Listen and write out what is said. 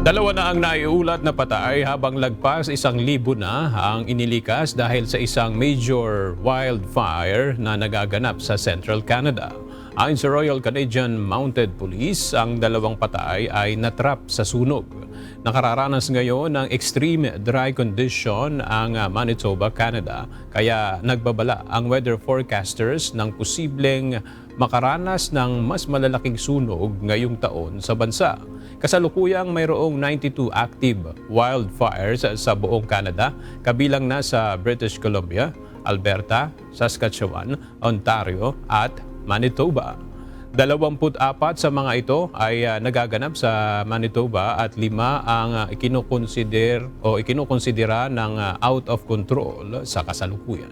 Dalawa na ang naiulat na patay habang lagpas 1,000 na ang inilikas dahil sa isang major wildfire na nagaganap sa Central Canada. Ayon sa Royal Canadian Mounted Police, ang dalawang patay ay natrap sa sunog. Nakararanas ngayon ng extreme dry condition ang Manitoba, Canada, kaya nagbabala ang weather forecasters ng posibleng makaranas ng mas malalaking sunog ngayong taon sa bansa. Kasalukuyang mayroong 92 active wildfires sa buong Canada, kabilang na sa British Columbia, Alberta, Saskatchewan, Ontario at Manitoba. 24 sa mga ito ay nagaganap sa Manitoba at 5 ang ikinukonsidera ng out of control sa kasalukuyan.